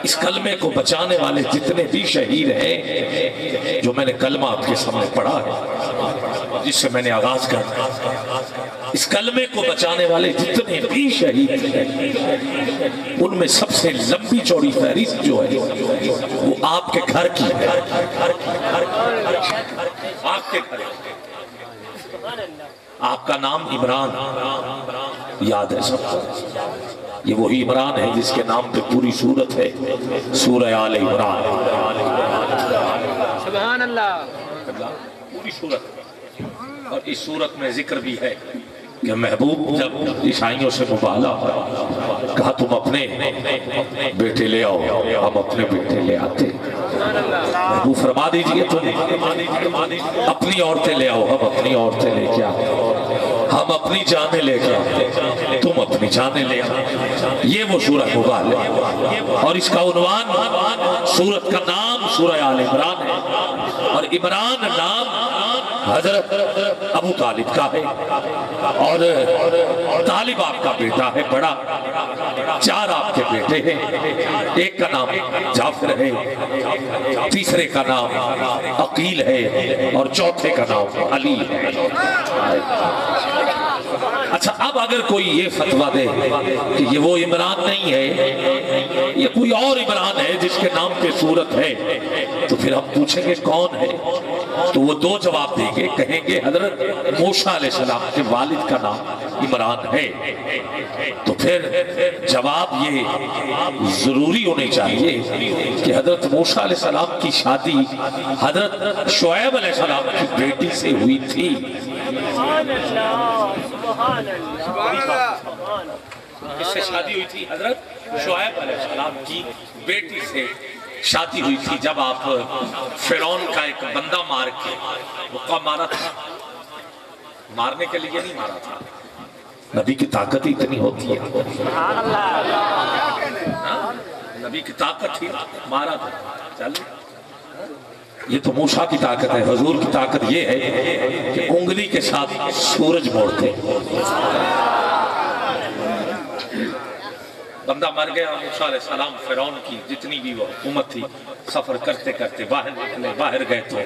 اس کلمے کو بچانے والے جتنے بھی شہید ہیں، جو میں نے کلمہ آپ کے سامنے پڑھا ہے، جس سے میں نے آغاز کر دیا، اس کلمے کو بچانے والے جتنے بھی شہید ہیں، ان میں سب سے لمبی چوڑی فہرست جو ہے وہ آپ کے گھر کی ہے، آپ کے گھر کی۔ آپ کا نام عمران یاد ہے سب کو؟ یہ وہی عمران ہے جس کے نام پہ پوری سورت ہے، سورہ آل عمران۔ سبحان اللہ۔ پوری سورت، اور اس سورت میں ذکر بھی ہے کہ محبوب جب عیسائیوں سے مباہلہ کہا تم اپنے بیٹے لے آؤ، ہم اپنے بیٹے لے آتے۔ محبوب فرما دیجئے تم اپنی عورتیں لے آؤ، ہم اپنی عورتیں لے کے آتے، ہم اپنی جانیں لے کے آتے، تم اپنی جانیں لے آتے۔ یہ وہ سورہ مباہلہ ہے، اور اس کا عنوان، سورت کا نام سورہ آل عمران ہے، اور عمران نام حضرت ابو طالب کا ہے، اور طالب آپ کا بیٹا ہے بڑا، 4 آپ کے بیٹے ہیں، ایک کا نام جعفر ہے، تیسرے کا نام عقیل ہے، اور چوتھے کا نام علی ہے۔ اچھا، اب اگر کوئی یہ فتویٰ دے کہ یہ وہ عمران نہیں ہے، یہ کوئی اور عمران ہے جس کے نام پہ سورت ہے، تو پھر ہم پوچھیں گے کون ہے؟ تو وہ 2 جواب دیں گے، کہیں گے حضرت موسیٰ علیہ السلام کے والد کا نام عمران ہے۔ تو پھر جواب یہ ضروری ہونی چاہیے کہ حضرت موسیٰ علیہ السلام کی شادی حضرت شعیب علیہ السلام کی بیٹی سے ہوئی تھی۔ اس سے شادی ہوئی تھی حضرت شعیب علیہ السلام کی بیٹی سے شادی ہوئی تھی، جب آپ فرعون کا ایک بندہ مار کے مقام مارا تھا، مارنے کے لیے نہیں مارا تھا، نبی کی طاقت ہی اتنی ہوتی ہے، نبی کی طاقت ہی مارا تھا۔ چل، یہ تو موسیٰ کی طاقت ہے، حضور کی طاقت یہ ہے کہ انگلی کے ساتھ سورج موڑتے۔ بندہ مر گیا، موسیٰ علیہ السلام فرعون کی جتنی بھی وہ حکومت تھی، سفر کرتے کرتے باہر نکلے، باہر گئے تو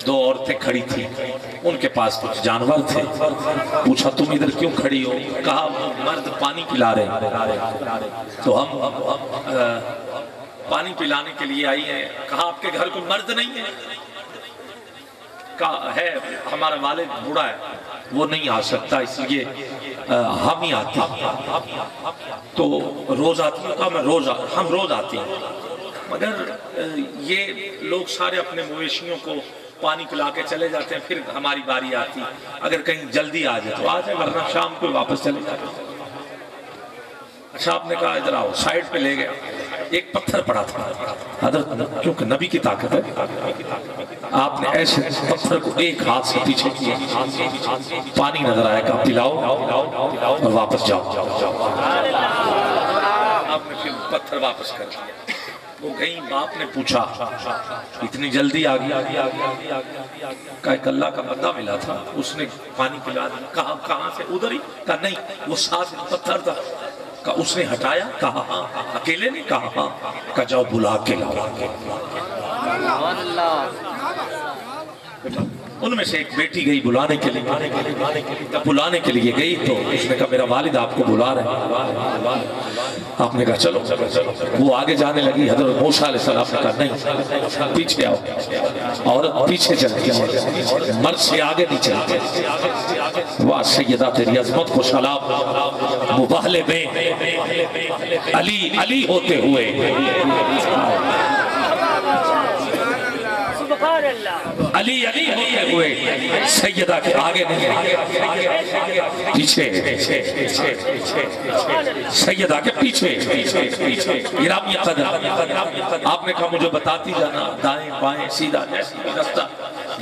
2 عورتیں کھڑی تھیں، ان کے پاس کچھ جانور تھے، پوچھا تم ادھر کیوں کھڑی ہو؟ کہا مرد پانی پلا رہے ہیں، تو ہم پانی پلانے کے لیے آئی ہیں۔ کہا آپ کے گھر کوئی مرد نہیں ہے؟ کہا ہے، ہمارا والد بوڑھا ہے، وہ نہیں آ سکتا، اس لیے ہم ہی آتے ہیں۔ تو روز آتی ہیں؟ کہا ہم روز آتے ہیں، مگر یہ لوگ سارے اپنے مویشیوں کو پانی پلا کے چلے جاتے ہیں، پھر ہماری باری آتی، اگر کہیں جلدی آ جائے تو آ جائے، ورنہ شام کو واپس چلے جاتے ہیں۔ اچھا، آپ نے کہا ادھر آؤ، سائیڈ پہ لے گیا، ایک پتھر پڑا تھا حضرت، کیونکہ نبی کی طاقت ہے، آپ نے ایسے پتھر کو ایک ہاتھ سے پیچھے کیا، پانی نظر آیا، کہا پلاؤ اور واپس جاؤ۔ آپ نے پھر پتھر واپس کر دیا۔ وہ گئی، باپ نے پوچھا اتنی جلدی آ گیا؟ کہا ایک اللہ کا بندہ ملا تھا، اس نے پانی پلا دیا۔ کہا کہاں سے؟ ادھر ہی۔ کہا نہیں، وہ ساتھ پتھر تھا۔ کہا اس نے ہٹایا؟ کہا ہاں۔ اکیلے نے؟ کہا ہاں۔ کہا جاؤ بلا کے لاؤ۔ ان میں سے ایک بیٹی گئی بلانے کے لیے، بلانے کے لیے گئی تو اس نے کہا میرا والد آپ کو بلا رہے ہیں۔ آپ نے کہا چلو۔ وہ آگے جانے لگی، حضرت موسیٰ علیہ السلام نے کہا نہیں، پیچھے آؤ۔ عورت پیچھے چلتی ہے، مرد سے آگے نہیں چلتے۔ واہ سیدہ تیری عظمت کو سلام، مباہلے میں علی ہوتے ہوئے، علی ہوتے ہوئے سیدہ کے آگے نہیں، پیچھے، سیدہ کے پیچھے۔ گرامی قدر، آپ نے کہا مجھے بتاتی جانا، دائیں بائیں سیدھا جیسی رستہ۔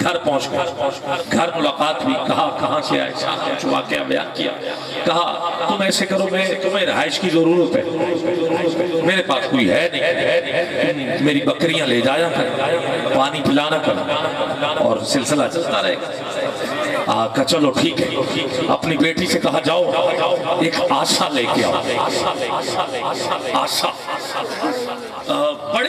گھر پہنچ گئے، گھر ملاقات ہوئی، کہا کہاں سے آئے؟ کچھ واقعہ بیان کیا۔ کہا تم ایسے کرو، میں تمہیں رہائش کی ضرورت ہے، میرے پاس کوئی ہے نہیں، میری بکریاں لے جایا کر، پانی پلانا کر، اور سلسلہ چلتا رہے گا۔ کہا چلو ٹھیک ہے۔ اپنی بیٹی سے کہا جاؤ ایک آشا لے کے آؤ۔ آشا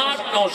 8-9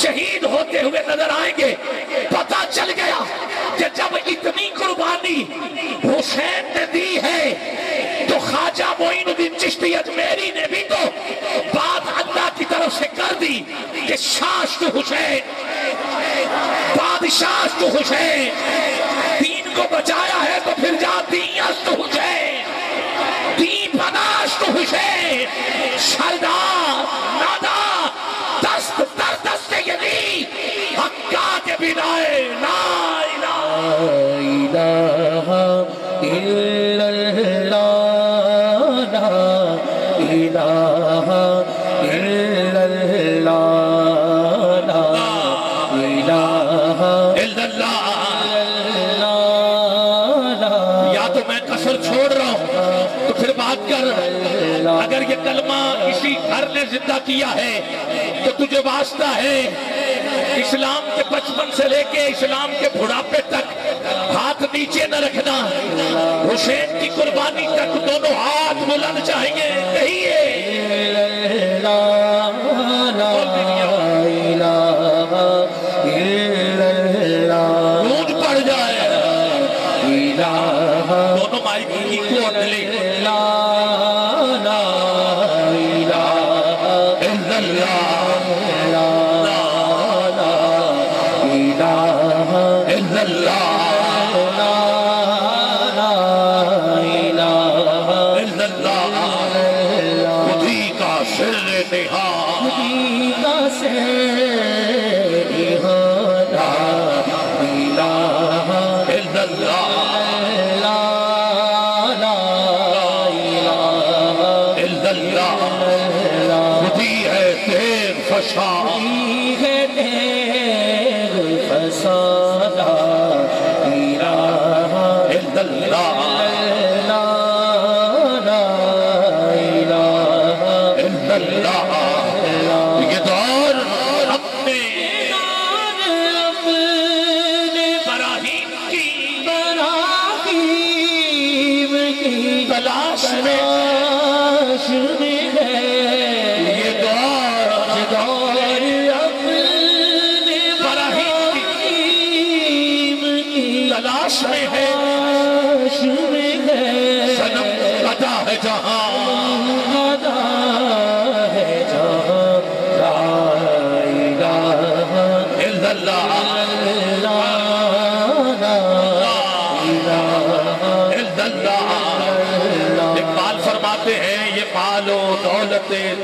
شہید ہوتے ہوئے نظر آئیں گے. پتہ چل گیا کہ جب اتنی قربانی حسین نے دی ہے تو خواجہ معین الدین چشتی اجمیری نے بھی تو بات اللہ کی طرف سے کر دی کہ شاش تو حسین، بادشاہ تو حسین، دین کو بچایا ہے تو پھر جا دینیت تو حسین، دین پناش تو حسین، شردار نادا دست در دست یدی حقا کے بنائے لا الہ الا اللہ، لا الہ الا اللہ، لا الہ الا اللہ. یا تو میں قصر چھوڑ رہا ہوں تو پھر بات کر. اگر یہ کلمہ کسی گھر نے زندہ کیا ہے تو تجھے واسطہ ہے اسلام کے بچپن سے لے کے اسلام کے بڑھاپے تک ہاتھ نیچے نہ رکھنا. حسین کی قربانی تک دونوں ہاتھ بلند چاہیے. کہیے گونج پڑ جائے. دونوں مائک کی کوٹ لے.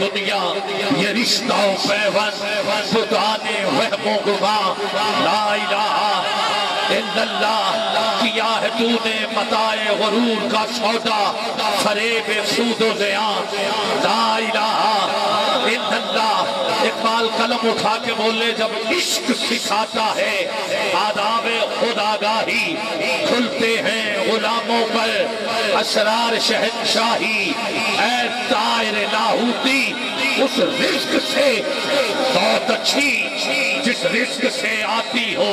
دنیا یہ رشتہ و پیوند خدانے وہم و گماں لا الہ الا اللہ کیا ہے تو نے متاع غرور کا سودا فریب سود و زیان لا الہ الا اللہ. اقبال قلم اٹھا کے بولے جب عشق سکھاتا ہے آداب خداگاہی کھلتے ہیں غلاموں پر اسرار شہنشاہی. اے طائر لاہوتی اس رزق سے بہت اچھی جس رزق سے آتی ہو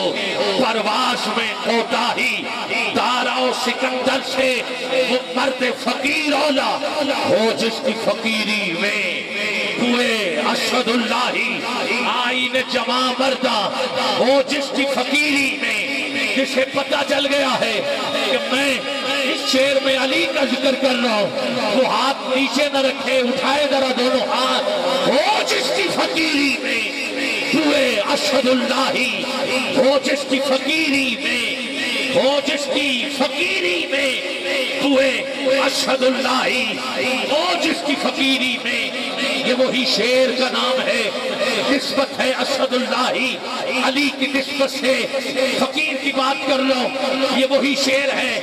پرواز میں کوتاہی. دارا و سکندر سے وہ مرد فقیر اولا ہو جس کی فقیری میں ہوئے اشہد اللہ آئین جمع مردہ ہو جس کی فقیری میں. جسے پتہ چل گیا ہے کہ میں اس شعر میں علی کا ذکر کر رہا ہوں وہ ہاتھ نیچے نہ رکھے اٹھائے ذرا دونوں ہاتھ. ہو جس کی فقیری میں ہوئے اشہد اللہ ہو جس کی فقیری میں ہو جس کی فقیری میں ہوئے اشہد اللہ ہو جس کی فقیری میں. یہ وہی شعر کا نام ہے نسبت ہے اشہد اللہ علی کی نسبت سے فقیر کی بات کر لو. یہ وہی شعر ہے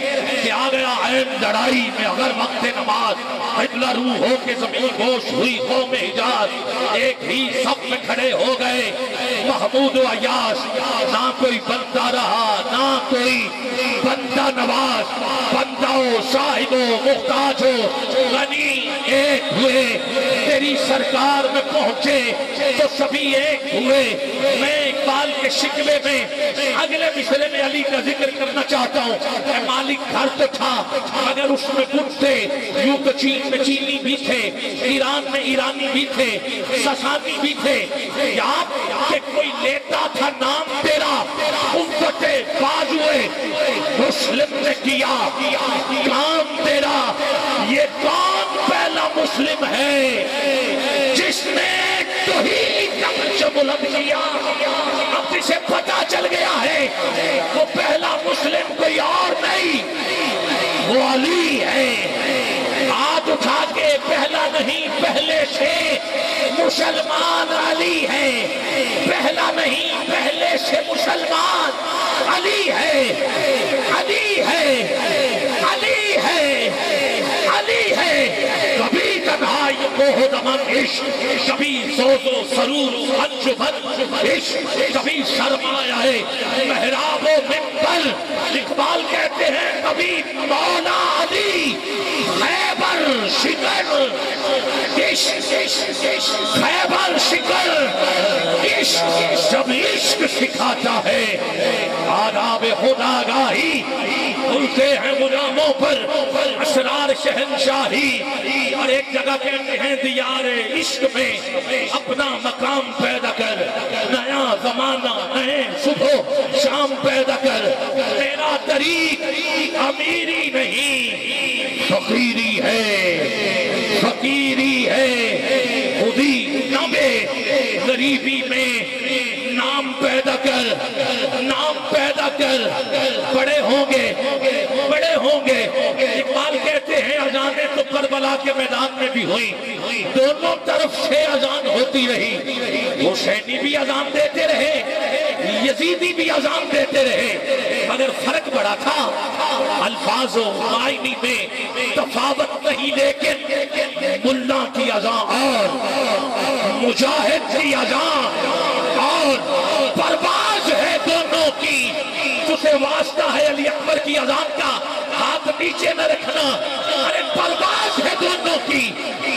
کہ آ گیا عین لڑائی میں اگر وقت نماز قبلہ روح ہو کے زمین گوش ہوئی قوم حجاز ایک ہی سب میں کھڑے ہو گئے محمود و عیاش. نہ کوئی بندہ رہا نہ کوئی بندہ نواز بندہ و صاحب و محتاج ہو غنی ایک ہوئے تیری سرکار میں پہنچے تو سبھی ایک ہوئے. میں اقبال کے شکوے میں اگلے مصرے میں علی کا ذکر کرنا چاہتا ہوں. اے مالک گھر تو تھا مگر اس میں بت تھے. یوں تو چین میں چینی بھی تھے ایران میں ایرانی بھی تھے سسانی بھی تھے. آپ کہ کوئی لیتا تھا نام تیرا قوت بازوئے مسلم نے کیا کام تیرا. یہ کون پہلا مسلم ہے جس نے توحید کا پرچم بلند کیا؟ اب جسے پتہ چل گیا ہے وہ پہلا مسلم کوئی اور نہیں، وہ علی ہے. ہاتھ اٹھا کے پہلا نہیں، پہلے سے مسلمان علی ہے. پہلا نہیں، پہلے سے مسلمان علی ہے. علی ہے، علی ہے، علی ہے. کبھی تنہائی موہ دمن عشق، کبھی سوز و سرور انجمن عشق، کبھی سرمایہ محراب و منبر. اقبال کہتے ہیں کبھی مولا علی خیبر شکر عشق، خیبر شکر عشق. جب عشق سکھاتا ہے آداب خداگاہی، کھلتے ہیں غلاموں پر اسرار شہنشاہی. اور ایک جگہ کہتے ہیں دیار عشق میں اپنا مقام پیدا کر، نیا زمانہ نئے صبح شام پیدا کر. میرا طریق امیری نہیں فقیری ہے، فقیری ہے. خودی نبے غریبی میں نام پیدا کر، نام پیدا کر. بڑے ہوں گے، بڑے ہوں گے. اقبال کہتے ہیں اذانیں تو کربلا کے میدان میں بھی ہوئی، دونوں طرف سے اذان ہوتی رہی. حسینی بھی اذان دیتے رہے، یزیدی بھی اذان دیتے رہے، مگر فرق بڑا تھا. الفاظ و معنی میں تفاوت نہیں، لیکن ملا کی اذان اور مجاہد کی اذان اور پرواز ہے دونوں کی. تجھے واسطہ ہے علی اکبر کی اذان کا، ہاتھ نیچے نہ رکھنا. ارے پرواز ہے دونوں کی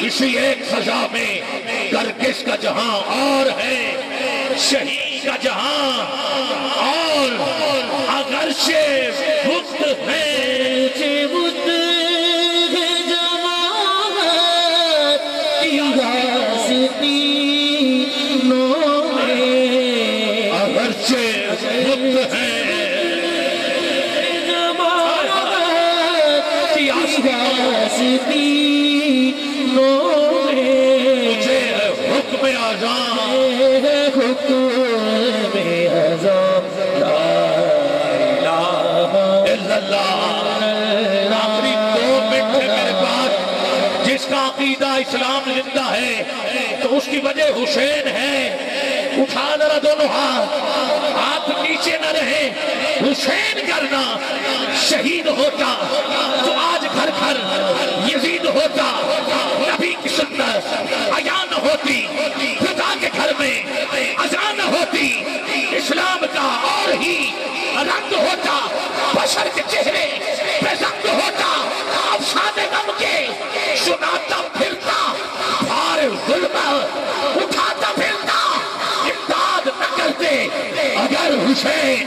اسی ایک سزا میں. گرگش کا جہاں اور ہے شہید کا جہاں اور، اگرچہ بت ہے عقیدہ اسلام زندہ ہے تو اس کی وجہ حسین ہے. اٹھا ذرا دونوں ہاتھ نیچے نہ رہے. حسین کرنا شہید ہوتا تو آج گھر گھر یزید ہوتا. نبی کی سنت عیان ہوتی، خدا کے گھر میں اذان ہوتی، اسلام کا اور ہی رنگ ہوتا. بشر کے چہرے پہ رنگ ہوتا. افسانے غم کے سناتا پھرتا، بھار ظلم اٹھاتا پھرتا. امداد نہ کرتے اگر حسین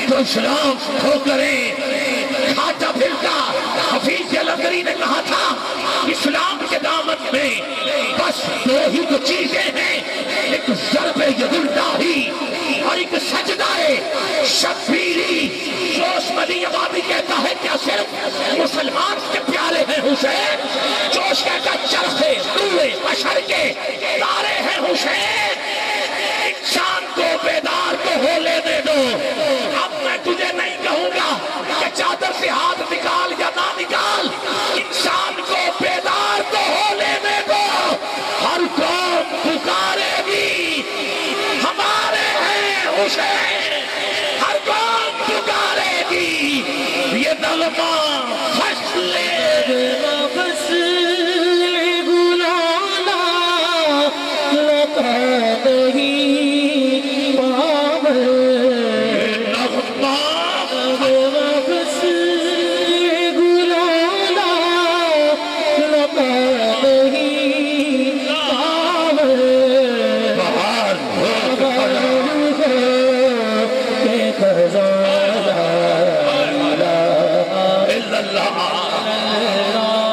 تو اسلام کھو کریں کھاتا پھرتا. حفیظ جلندری نے کہا تھا اسلام کے دامن میں بس دو ہی تو چیزیں ہیں، ایک ضرب ید اللہ اور ایک سجدہ شبیری. جوش ملی عبادی کہتا ہے کیا صرف مسلمان کے پیارے ہیں حسین؟ جوش کہتا چرخے دوئے بشر کے تارے ہیں حسین. انسان کو بیدار تو ہو لینے دو. اب میں تجھے نہیں کہوں گا کہ چادر سے ہاتھ نکال یا نہ نکال، انسان کو بیدار تو ہو لینے دو. ہر قوم پکارے گی ہمارے ہیں حسین، ہر قوم پکارے گی. یہ نغمہ فصل گلالا لتا نہیں پاور. نغمہ فصل گلالا لتا نہیں پاور. بہار کے خزانہ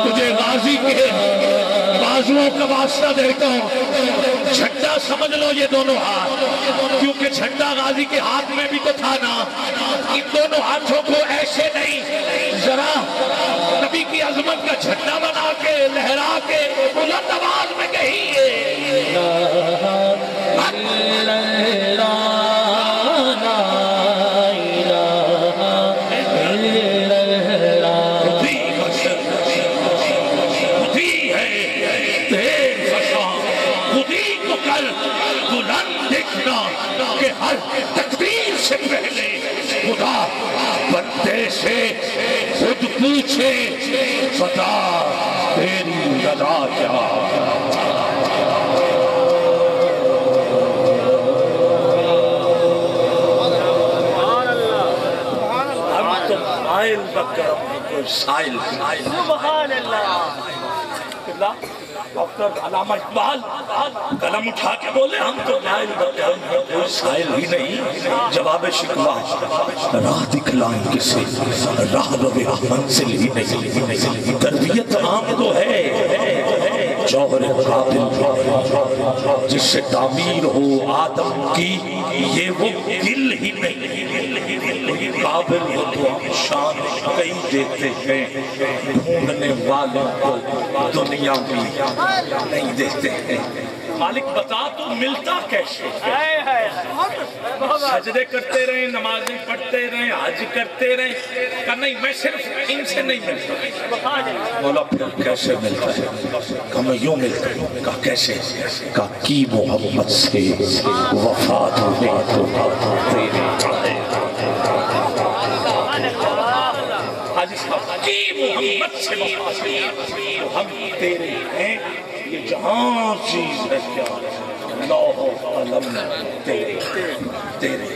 تجھے غازی کے بازوؤں کا واسطہ دیتا ہوں. جھنڈا سمجھ لو یہ دونوں ہاتھ. کیوں جھنڈا غازی کے ہاتھ میں بھی تو تھا نا. ان دونوں ہاتھوں کو ایسے نہیں, ذرا نبی کی عظمت کا جھنڈا بنا کے لہرا کے بلند آواز میں کہیے کہ ہر تکبیر سے پہلے خدا بندے سے خود پوچھے بتا تیری رضا کیا. ہم تو مائل بکرم کوئی سائل. سبحان اللہ. ڈاکٹر علامہ اقبال قلم اٹھا کے بولے ہم تو مائل بکرم کوئی سائل ہی نہیں. جواب شکوہ راہ دکھلائیں کسے راہ رو منزل ہی نہیں. تربیت عام تو ہے جوہر قابل جس سے تعمیر ہو آدم کی, یہ وہ دل ہی نہیں. قابل ہو تو شان کئی دیتے ہیں, ڈھونڈنے والوں کو دنیا بھی نہیں دیتے ہیں. مالک بتا تو ملتا کیسے؟ سجدے کرتے رہیں, نمازیں پڑھتے رہیں, حج کرتے رہیں, کہ نہیں میں صرف ان سے نہیں ملتا. مولا پھر کیسے ملتا ہے؟ کہ میں یوں ملتا ہوں. کہا کیسے؟ کہا کی محبت سے وفات ہونے تو تیرے کی محبت سے وفات ہونے تو ہم تیرے ہیں. یہ جہاں چیز ہے کیا لوح و قلم تیرے